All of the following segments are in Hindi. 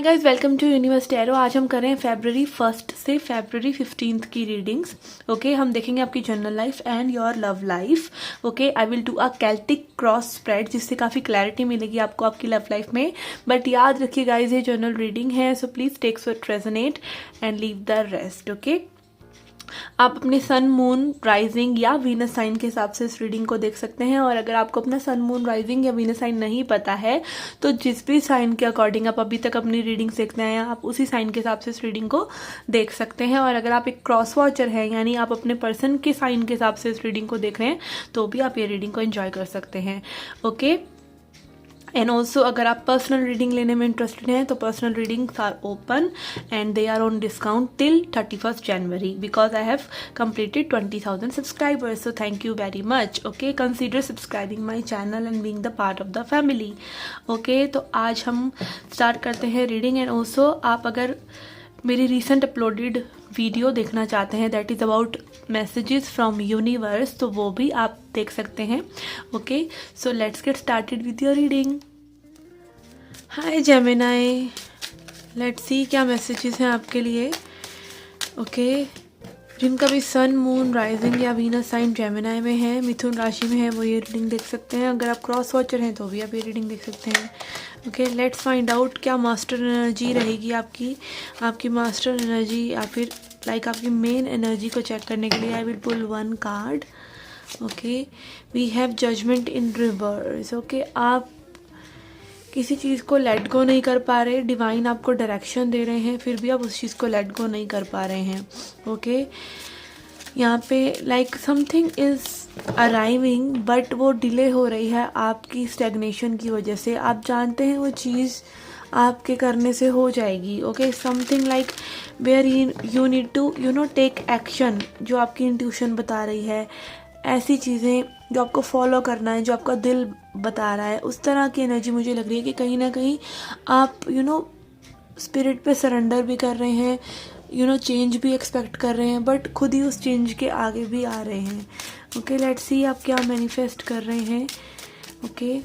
Guys, welcome to universe tarot. आज हम कर रहे हैं February 1 से February 15 की रीडिंग्स। ओके, हम देखेंगे आपकी general life and your love life. Okay, I will do a Celtic cross spread जिससे काफ़ी क्लैरिटी मिलेगी आपको आपकी लव लाइफ में। बट याद रखिए गाइज, ये जनरल रीडिंग है, so please take what resonate and leave the rest. Okay, आप अपने सन मून राइजिंग या वीनस साइन के हिसाब से इस रीडिंग को देख सकते हैं। और अगर आपको अपना सन मून राइजिंग या वीनस साइन नहीं पता है तो जिस भी साइन के अकॉर्डिंग आप अभी तक अपनी रीडिंग देखते हैं आप उसी साइन के हिसाब से इस रीडिंग को देख सकते हैं। और अगर आप एक क्रॉस वॉचर हैं यानी आप अपने पर्सन के साइन के हिसाब से इस रीडिंग को देख रहे हैं तो भी आप ये रीडिंग को एंजॉय कर सकते हैं। ओके, एंड ऑल्सो अगर आप पर्सनल रीडिंग लेने में इंटरेस्टेड हैं तो personal readings are open and they are on discount till 31st January because I have completed 20,000 subscribers, so thank you very much. Okay, consider subscribing my channel and being the part of the family. Okay, तो आज हम स्टार्ट करते हैं रीडिंग। एंड ऑल्सो आप अगर मेरी रिसेंट अपलोडेड वीडियो देखना चाहते हैं that is about messages from universe तो वो भी आप देख सकते हैं। Okay, so let's get started with your reading. Hi Gemini, let's see क्या मैसेजेस हैं आपके लिए। ओके, जिनका भी सन मून राइजिंग या वीनस साइन जेमिनाई में है, मिथुन राशि में है, वो ये रीडिंग देख सकते हैं। अगर आप क्रॉस वॉचर हैं तो भी आप ये रीडिंग देख सकते हैं। ओके, लेट्स फाइंड आउट क्या मास्टर एनर्जी रहेगी आपकी मास्टर एनर्जी या फिर आपकी मेन एनर्जी को चेक करने के लिए I will pull one card. Okay, we have judgement in reverse. Okay, आप किसी चीज़ को लेट गो नहीं कर पा रहे, डिवाइन आपको डायरेक्शन दे रहे हैं फिर भी आप उस चीज़ को लेट गो नहीं कर पा रहे हैं। ओके, यहाँ पे समथिंग इज़ अराइविंग बट वो डिले हो रही है आपकी स्टेगनेशन की वजह से। आप जानते हैं वो चीज़ आपके करने से हो जाएगी। Okay, something where you need to take action, जो आपकी इंट्यूशन बता रही है, ऐसी चीज़ें जो आपको फॉलो करना है, जो आपका दिल बता रहा है, उस तरह की एनर्जी मुझे लग रही है कि कहीं ना कहीं आप स्पिरिट पे सरेंडर भी कर रहे हैं, चेंज भी एक्सपेक्ट कर रहे हैं बट खुद ही उस चेंज के आगे भी आ रहे हैं। ओके, लेट्स सी आप क्या मैनिफेस्ट कर रहे हैं। ओके,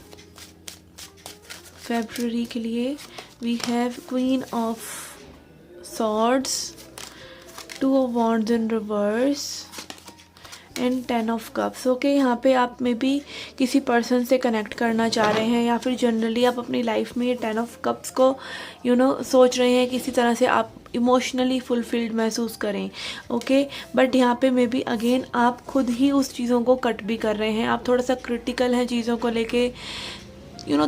फेब्रुअरी के लिए we have queen of swords, 2 of wands in reverse and 10 of cups। Okay, यहाँ पे आप मे बी किसी पर्सन से कनेक्ट करना चाह रहे हैं या फिर जनरली आप अपनी लाइफ में ये 10 of cups को सोच रहे हैं किसी तरह से आप इमोशनली फुलफिल्ड महसूस करें। ओके, बट यहाँ पे मे बी अगेन आप खुद ही उस चीज़ों को कट भी कर रहे हैं। आप थोड़ा सा क्रिटिकल हैं चीज़ों को लेके,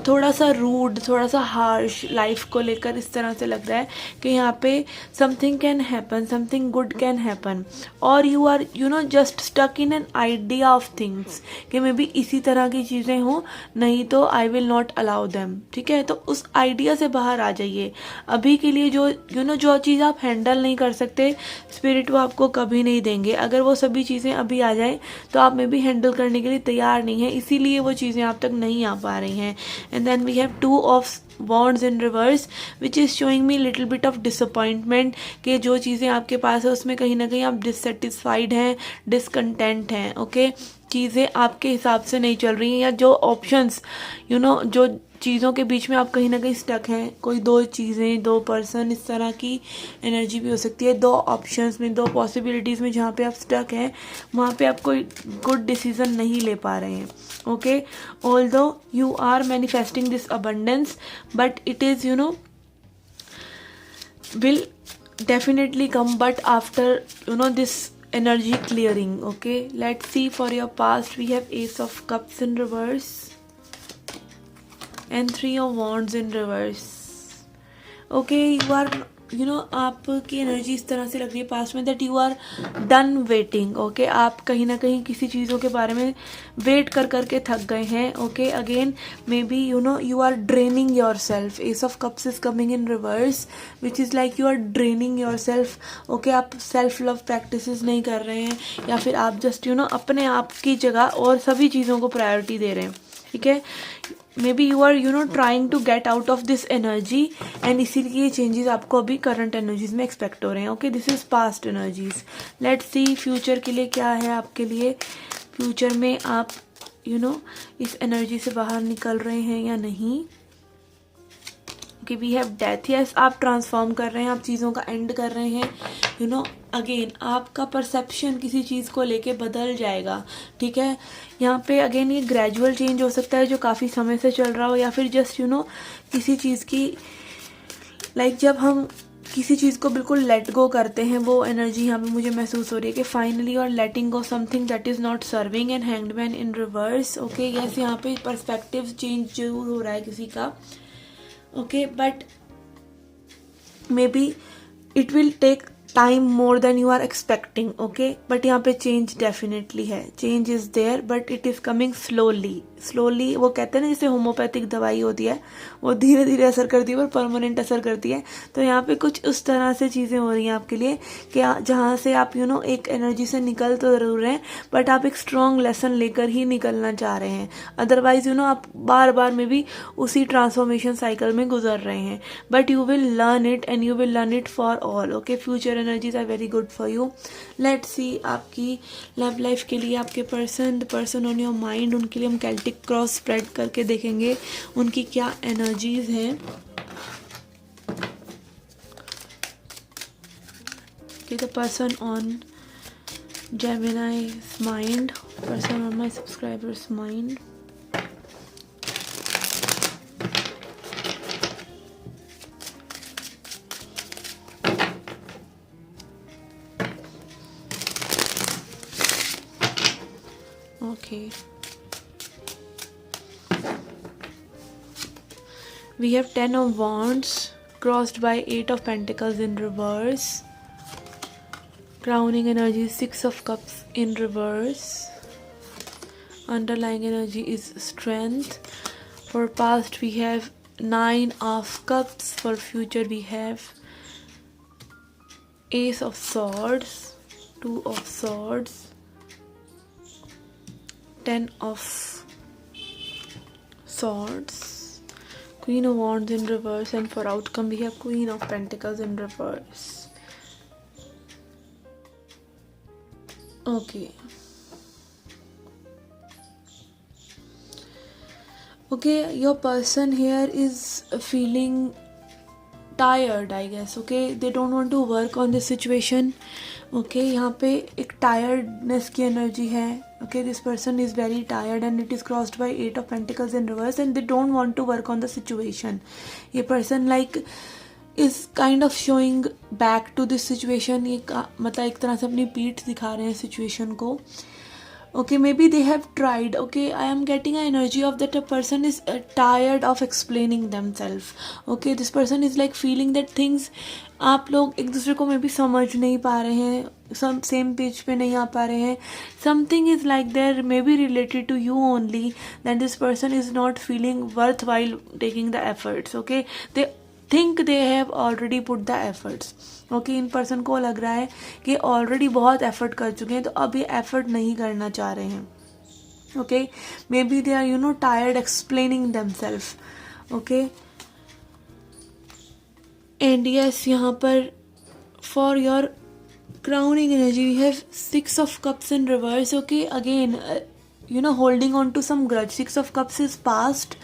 थोड़ा सा रूड, थोड़ा सा हार्श लाइफ को लेकर। इस तरह से लग रहा है कि यहाँ पे something can happen, something good can happen और you are just stuck in an idea of things कि मे बी इसी तरह की चीज़ें हों, नहीं तो I will not allow them. ठीक है, तो उस आइडिया से बाहर आ जाइए अभी के लिए। जो चीज़ आप हैंडल नहीं कर सकते स्पिरिट वो आपको कभी नहीं देंगे। अगर वो सभी चीज़ें अभी आ जाएं तो आप मे बी हैंडल करने के लिए तैयार नहीं हैं, इसीलिए वो चीज़ें आप तक नहीं आ पा रही हैं। And then we have 2 of wands in reverse which is showing me little bit of disappointment कि जो चीज़ें आपके पास है उसमें कहीं ना कहीं आप डिससेटिस्फाइड हैं, डिसकंटेंट हैं। ओके, चीज़ें आपके हिसाब से नहीं चल रही हैं या जो ऑप्शंस जो चीज़ों के बीच में आप कहीं ना कहीं स्टक हैं, कोई 2 चीज़ें, 2 पर्सन, इस तरह की एनर्जी भी हो सकती है। 2 ऑप्शंस में, 2 पॉसिबिलिटीज़ में जहाँ पे आप स्टक हैं वहाँ पे आप कोई गुड डिसीजन नहीं ले पा रहे हैं। Okay, although you are manifesting this abundance but it is will definitely come but after this energy clearing. Okay, let's see for your past. We have Ace of Cups in reverse and 3 of Wands in reverse. Okay, you are आपकी एनर्जी इस तरह से लग रही है पास्ट में that you are done waiting. Okay, आप कहीं ना कहीं किसी चीज़ों के बारे में वेट कर करके थक गए हैं। Okay, again maybe you are draining yourself. Ace of cups is coming in reverse which is you are draining yourself. Okay, आप सेल्फ लव प्रैक्टिसेस नहीं कर रहे हैं या फिर आप जस्ट अपने आप की जगह और सभी चीज़ों को प्रायोरिटी दे रहे हैं। ठीक है, maybe you are trying to get out of this energy and इसीलिए चेंजेस आपको अभी करंट एनर्जीज में एक्सपेक्ट हो रहे हैं। Okay, this is past energies. Let's see future के लिए क्या है आपके लिए। फ्यूचर में आप इस एनर्जी से बाहर निकल रहे हैं या नहीं। Okay we have death, yes आप ट्रांसफॉर्म कर रहे हैं, आप चीज़ों का एंड कर रहे हैं, यू नो अगेन आपका परसेप्शन किसी चीज़ को लेके बदल जाएगा, ठीक है। यहाँ पे अगेन ये ग्रेजुअल चेंज हो सकता है जो काफ़ी समय से चल रहा हो, या फिर जस्ट किसी चीज़ की जब हम किसी चीज़ को बिल्कुल लेट गो करते हैं, वो एनर्जी यहाँ पे मुझे महसूस हो रही है कि फाइनली और letting go something that is not serving, and hangman in reverse. Okay yes यहाँ पे पर्सपेक्टिव चेंज जरूर हो रहा है किसी का, okay but maybe it will take time more than you are expecting, okay but यहाँ पे चेंज डेफिनेटली है, change is there but it is coming slowly. वो कहते हैं ना जैसे होम्योपैथिक दवाई होती है वो धीरे धीरे असर करती है पर परमानेंट असर करती है, तो यहाँ पे कुछ उस तरह से चीज़ें हो रही हैं आपके लिए कि जहाँ से आप एक एनर्जी से निकल तो ज़रूर रहे हैं बट आप एक स्ट्रॉन्ग लेसन लेकर ही निकलना चाह रहे हैं, अदरवाइज आप बार बार में भी उसी ट्रांसफॉर्मेशन साइकिल में गुजर रहे हैं, but you will learn it and you will learn it for all. Okay future energies are very good for you. Let's see आपकी लव लाइफ के लिए आपके पर्सन ऑन योर माइंड, उनके लिए हम कैल्टिक क्रॉस स्प्रेड करके देखेंगे उनकी क्या एनर्जीज हैं। The person on Gemini's mind, person on my subscribers' mind. Okay. We have 10 of Wands crossed by 8 of Pentacles in reverse. Crowning energy 6 of Cups in reverse. Underlying energy is strength. For past we have 9 of Cups. For future we have Ace of Swords, 2 of Swords, 10 of Swords, Queen of Wands in reverse, and for outcome we have Queen of Pentacles in reverse. Okay. Okay, your person here is feeling tired, I guess. Okay, they don't want to work on this situation. Okay, यहाँ पे एक tiredness की energy है. Okay, this person is very tired and it is crossed by 8 of Pentacles in reverse and they don't want to work on the situation. ये person is kind of showing back to this situation. ये मतलब एक तरह से अपनी पीठ दिखा रहे हैं situation को. Okay, maybe they have tried. Okay, I am getting an energy of that a person is tired of explaining themselves. Okay, this person is like feeling that things आप लोग एक दूसरे को मे बी समझ नहीं पा रहे हैं, सेम पेज पे नहीं आ पा रहे हैं. Something is like there may be related to you only, that this person is not feeling worth while taking the efforts. Okay, they think they have already put the efforts. Okay, इन पर्सन को लग रहा है कि ऑलरेडी बहुत एफर्ट कर चुके हैं तो अब ये एफर्ट नहीं करना चाह रहे हैं. Okay, maybe they are tired explaining themselves. Okay, and yes यहाँ पर for your crowning energy we have 6 of Cups in reverse. Okay, again holding on to some grudge. 6 of Cups is past,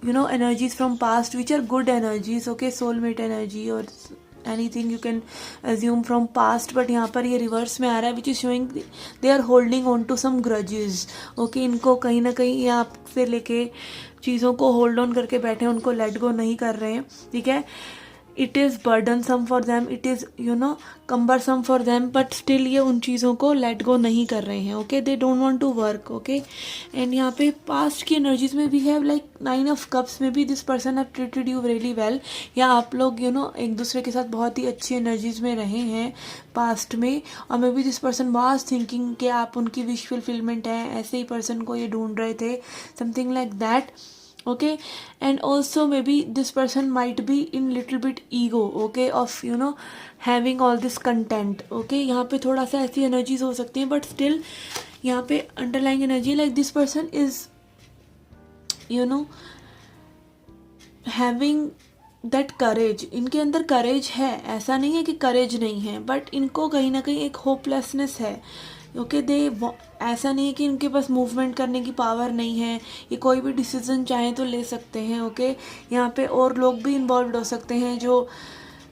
energies from past which are good energies. Okay, soulmate energy or anything you can assume from past, but यहाँ पर ये रिवर्स में आ रहा है which is showing they are holding on to some grudges. Okay, इनको कहीं ना कहीं ये आपसे लेके चीज़ों को होल्ड ऑन करके बैठे हैं, उनको लेट गो नहीं कर रहे हैं. ठीक है, it is burdensome for them, it is cumbersome for them, but still ये उन चीज़ों को लेट गो नहीं कर रहे हैं. Okay, they don't want to work. Okay, and यहाँ पे पास्ट की एनर्जीज में we have like 9 of Cups में भी this person have treated you really well, या आप लोग एक दूसरे के साथ बहुत ही अच्छी एनर्जीज में रहे हैं पास्ट में, और may be this person was thinking कि आप उनकी विश फुलफिलमेंट है, ऐसे ही पर्सन को ये ढूंढ रहे थे, something like that. Okay, and also maybe this person might be in little bit ego, okay, of having all this content. Okay, यहाँ पे थोड़ा सा ऐसी एनर्जीज हो सकती हैं, बट स्टिल यहाँ पे underlying energy like this person is having that courage. इनके अंदर करेज है, ऐसा नहीं है कि करेज नहीं है, बट इनको कहीं ना कहीं एक होपलेसनेस है. ओके ऐसा नहीं है कि उनके पास मूवमेंट करने की पावर नहीं है, ये कोई भी डिसीजन चाहें तो ले सकते हैं। ओके यहाँ पे और लोग भी इन्वॉल्व हो सकते हैं जो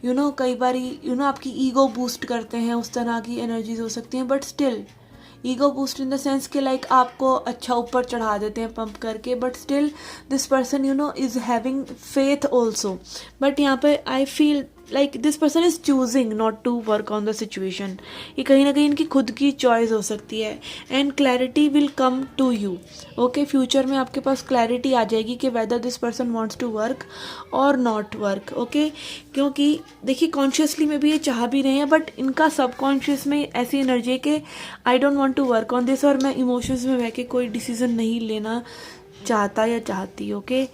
कई बार आपकी ईगो बूस्ट करते हैं, उस तरह की एनर्जीज हो सकती हैं। But still ego boost in the sense कि लाइक आपको अच्छा ऊपर चढ़ा देते हैं पंप करके, but still this person is having faith also. But यहाँ पे I feel like this person is choosing not to work on the situation. ये कहीं ना कहीं इनकी खुद की चॉइस हो सकती है। And clarity will come to you. Okay future में आपके पास क्लैरिटी आ जाएगी कि whether this person wants to work और नॉट वर्क। ओके क्योंकि देखिए कॉन्शियसली में भी ये चाह भी रहे हैं, बट इनका सबकॉन्शियस में ऐसी एनर्जी है कि I don't want to work on this, और मैं इमोशंस में बह के कोई डिसीजन नहीं लेना चाहता या चाहती। ओके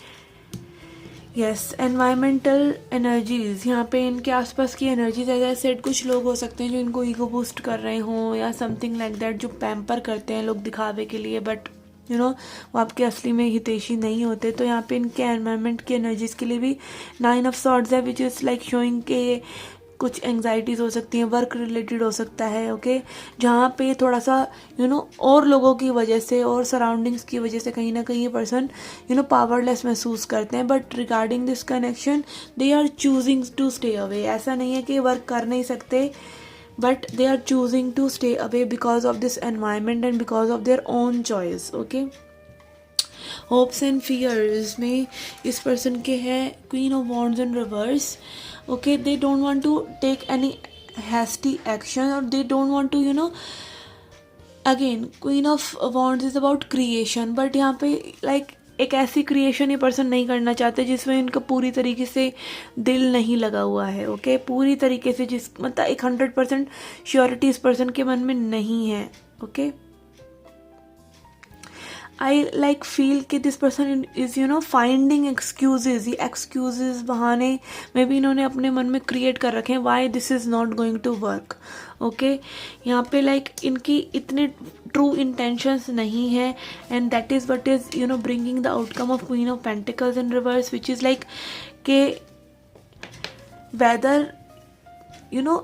यस एनवायरमेंटल एनर्जीज, यहाँ पे इनके आसपास की एनर्जीज एज आई सेड, कुछ लोग हो सकते हैं जो इनको ईगो बूस्ट कर रहे हों या समथिंग लाइक दैट, जो पैम्पर करते हैं लोग दिखावे के लिए, बट वो आपके असली में हितैषी नहीं होते। तो यहाँ पे इनके एनवायरनमेंट की एनर्जीज के लिए भी 9 ऑफ सॉर्ड्स है, विच इज़ लाइक शोइंग के कुछ एंग्जाइटीज़ हो सकती हैं, वर्क रिलेटेड हो सकता है। ओके जहाँ पे थोड़ा सा और लोगों की वजह से और सराउंडिंग्स की वजह से कहीं ना कहीं ये पर्सन पावरलेस महसूस करते हैं। But regarding this connection they are choosing to stay away. ऐसा नहीं है कि वर्क कर नहीं सकते, but they are choosing to stay away because of this environment and because of their own choice. Okay hopes and fears में इस पर्सन के हैं queen of wands in reverse. Okay they don't want to take any hasty action, or they don't want to again queen of wands is about creation, but यहाँ पे like एक ऐसी क्रिएशन ये पर्सन नहीं करना चाहते जिसमें इनका पूरी तरीके से दिल नहीं लगा हुआ है। ओके पूरी तरीके से मतलब एक 100% श्योरिटी इस पर्सन के मन में नहीं है। ओके आई लाइक फील कि this person is finding excuses. ये एक्सक्यूजेज बहाने में भी इन्होंने अपने मन में क्रिएट कर रखे हैं why this is not going to work. Okay यहाँ पे लाइक इनकी इतने ट्रू इंटेंशंस नहीं है, and that is what is bringing the outcome of queen of pentacles in reverse, which is like के वेदर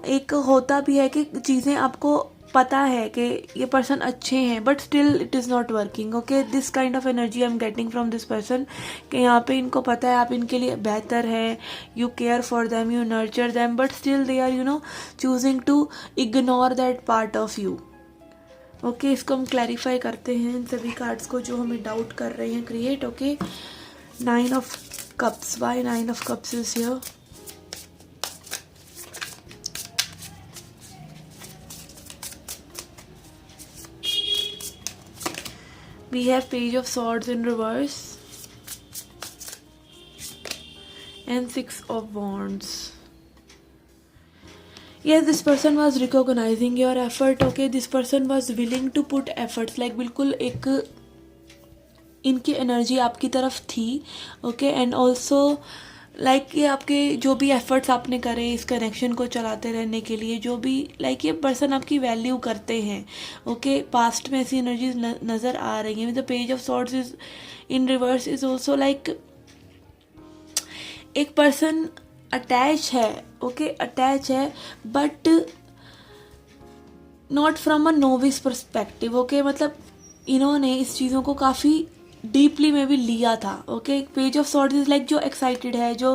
एक होता भी है कि चीज़ें आपको पता है कि ये पर्सन अच्छे हैं, but still it is not working. Okay this kind of energy I am getting from this person कि यहाँ पे इनको पता है आप इनके लिए बेहतर हैं, you care for them, you nurture them, but still they are choosing to ignore that part of you. Okay इसको हम क्लैरिफाई करते हैं इन सभी कार्ड्स को जो हमें डाउट कर रहे हैं create. Okay 9 of cups, why 9 of cups is here. We have Page of Swords in reverse and 6 of Wands. Yes, this person was recognizing your effort. Okay, this person was willing to put efforts. Like बिल्कुल एक इनकी एनर्जी आपकी तरफ थी। ओके एंड ऑल्सो लाइक ये आपके जो भी एफर्ट्स आपने करे इस कनेक्शन को चलाते रहने के लिए, जो भी लाइक ये पर्सन आपकी वैल्यू करते हैं। ओके पास्ट में ऐसी एनर्जीज नज़र आ रही हैं। The page of swords is in reverse is also like एक पर्सन अटैच है। ओके अटैच है but not from a novice perspective. Okay मतलब इन्होंने इस चीज़ों को काफ़ी डीपली में भी लिया था। Okay page of swords is like जो एक्साइटेड है, जो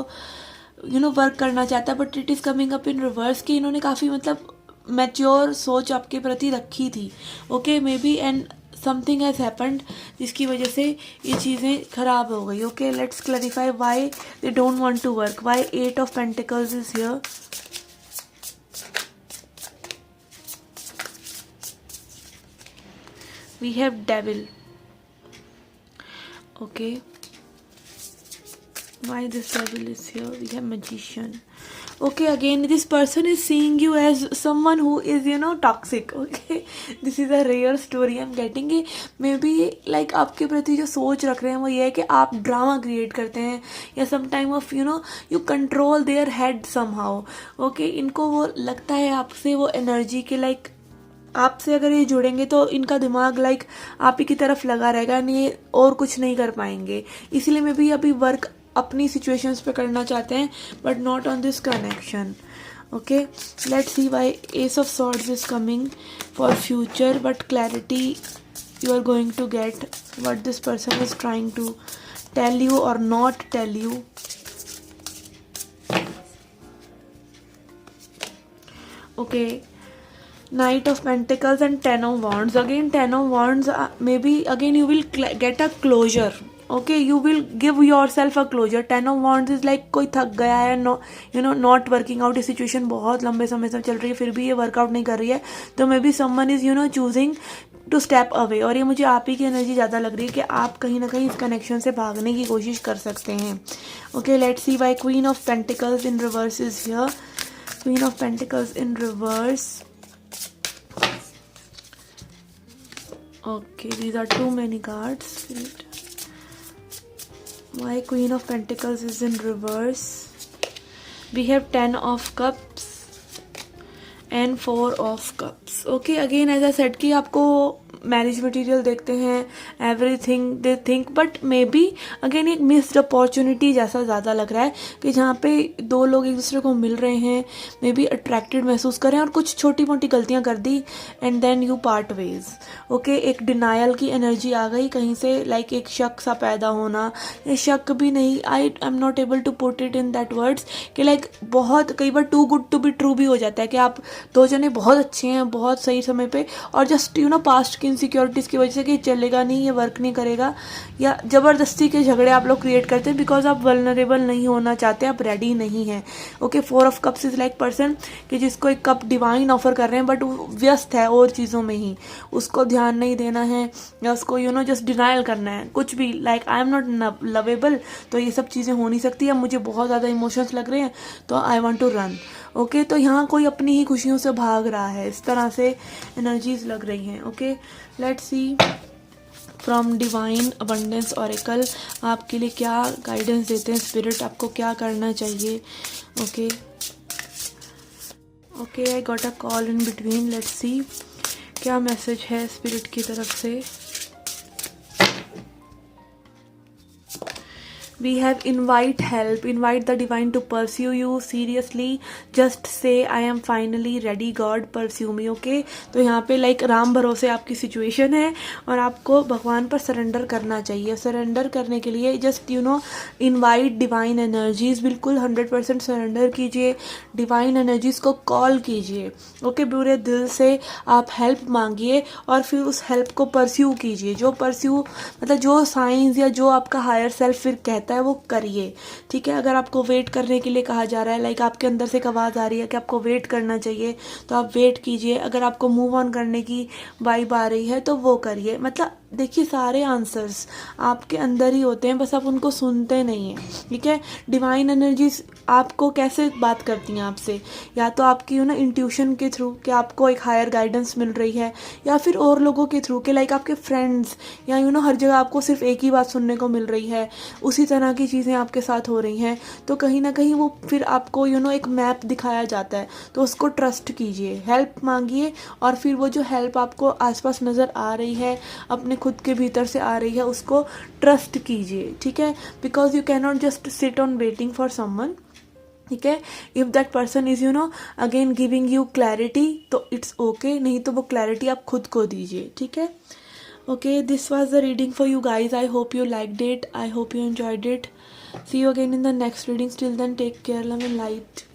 वर्क करना चाहता है, but it is coming up in reverse कि इन्होंने काफ़ी मतलब मैच्योर सोच आपके प्रति रखी थी। Okay maybe and something has happened जिसकी वजह से ये चीज़ें ख़राब हो गई। Okay let's clarify why they don't want to work, why 8 of pentacles is here. We have devil. Okay, why this devil is here? We have magician. Okay, again this person is seeing you as someone who is toxic. Okay, this is a rare story I'm getting. Maybe like आपके प्रति जो सोच रख रहे हैं वो ये है कि आप ड्रामा क्रिएट करते हैं या some time of you control their head somehow. Okay, इनको वो लगता है आपसे वो एनर्जी के लाइक आपसे अगर ये जुड़ेंगे तो इनका दिमाग लाइक आप ही की तरफ लगा रहेगा, ये और कुछ नहीं कर पाएंगे। इसीलिए मैं भी अभी वर्क अपनी सिचुएशंस पे करना चाहते हैं but not on this connection. Okay, let's see why Ace of Swords is coming for future. What clarity you are going to get, what this person is trying to tell you or not tell you. Okay, Knight of Pentacles and Ten of Wands. Again, Ten of Wands, maybe again you will get a closure. Okay, you will give yourself a closure. Ten of Wands is like कोई थक गया है, no you know not working out, ये सिचुएशन बहुत लंबे समय से चल रही है फिर भी ये वर्कआउट नहीं कर रही है, तो maybe someone is choosing to step away, और ये मुझे आप ही की एनर्जी ज़्यादा लग रही है कि आप कहीं ना कहीं इस कनेक्शन से भागने की कोशिश कर सकते हैं. Okay, let's see why queen of pentacles in reverse is here. Queen of pentacles in reverse. Okay, these are too many cards. Why Queen of Pentacles is in reverse? We have 10 of Cups and 4 of Cups. Okay, again as I said कि आपको मैरिज मटेरियल देखते हैं, everything they think, but may be again एक मिस्ड अपॉर्चुनिटी जैसा ज़्यादा लग रहा है कि जहाँ पे दो लोग एक दूसरे को मिल रहे हैं, मे बी अट्रैक्टेड महसूस करें और कुछ छोटी मोटी गलतियाँ कर दी and then you part ways. Okay, एक डिनायल की एनर्जी आ गई कहीं से, लाइक एक शक सा पैदा होना, या शक भी नहीं, I am not able to put it in that words कि लाइक बहुत कई बार too good to be true भी हो जाता है कि आप दो जने बहुत अच्छे हैं बहुत सही समय पे, और जस्ट पास्ट की इनसिक्योरिटीज़ की वजह से कि चलेगा नहीं, ये वर्क नहीं करेगा, या ज़बरदस्ती के झगड़े आप लोग क्रिएट करते हैं बिकॉज आप वल्नरेबल नहीं होना चाहते, आप रेडी नहीं हैं. Okay, 4 of cups is like person कि जिसको एक कप डिवाइन ऑफर कर रहे हैं बट वो व्यस्त है और चीज़ों में ही, उसको ध्यान नहीं देना है या उसको जस्ट डिनायल करना है कुछ भी, like I am not lovable, तो ये सब चीज़ें हो नहीं सकती. अब मुझे बहुत ज़्यादा इमोशंस लग रहे हैं तो I want to run. Okay, तो यहाँ कोई अपनी ही खुशियों से भाग रहा है, इस तरह से एनर्जीज लग रही हैं. Okay, let's see from divine abundance oracle आपके लिए क्या गाइडेंस देते हैं स्पिरिट, आपको क्या करना चाहिए. Okay okay, I got a call in between. Let's see क्या मैसेज है स्पिरिट की तरफ से. We have invite help, invite the divine to pursue you seriously, just say I am finally ready, God pursue me. Okay, तो यहाँ पे लाइक राम भरोसे आपकी सिचुएशन है और आपको भगवान पर सरेंडर करना चाहिए. सरेंडर करने के लिए जस्ट इनवाइट डिवाइन एनर्जीज, बिल्कुल 100% सरेंडर कीजिए, डिवाइन एनर्जीज को कॉल कीजिए. ओके, पूरे दिल से आप हेल्प मांगिए और फिर उस हेल्प को परस्यू कीजिए. जो परस्यू मतलब जो साइंस या जो आपका हायर सेल्फ फिर कहता है वो करिए. ठीक है, अगर आपको वेट करने के लिए कहा जा रहा है, लाइक आपके अंदर से एक आवाज़ आ रही है कि आपको वेट करना चाहिए, तो आप वेट कीजिए. अगर आपको मूव ऑन करने की वाइब आ रही है तो वो करिए. मतलब देखिए, सारे आंसर्स आपके अंदर ही होते हैं, बस आप उनको सुनते नहीं हैं. ठीक है, डिवाइन एनर्जीज आपको कैसे बात करती हैं आपसे, या तो आपकी इंट्यूशन के थ्रू कि आपको एक हायर गाइडेंस मिल रही है, या फिर और लोगों के थ्रू कि लाइक आपके फ्रेंड्स, या हर जगह आपको सिर्फ एक ही बात सुनने को मिल रही है, उसी तरह की चीज़ें आपके साथ हो रही हैं. तो कहीं ना कहीं वो फिर आपको एक मैप दिखाया जाता है, तो उसको ट्रस्ट कीजिए, हेल्प मांगिए, और फिर वो जो हेल्प आपको आसपास नज़र आ रही है, अपने खुद के भीतर से आ रही है, उसको ट्रस्ट कीजिए. ठीक है, because you can not just sit on waiting for someone. ठीक है, if that person is again giving you clarity तो इट्स ओके, नहीं तो वो क्लैरिटी आप खुद को दीजिए. ठीक है. Okay, this was the reading for you guys. I hope you liked it. I hope you enjoyed it. See you again in the next readings. Till then, take care, love and light.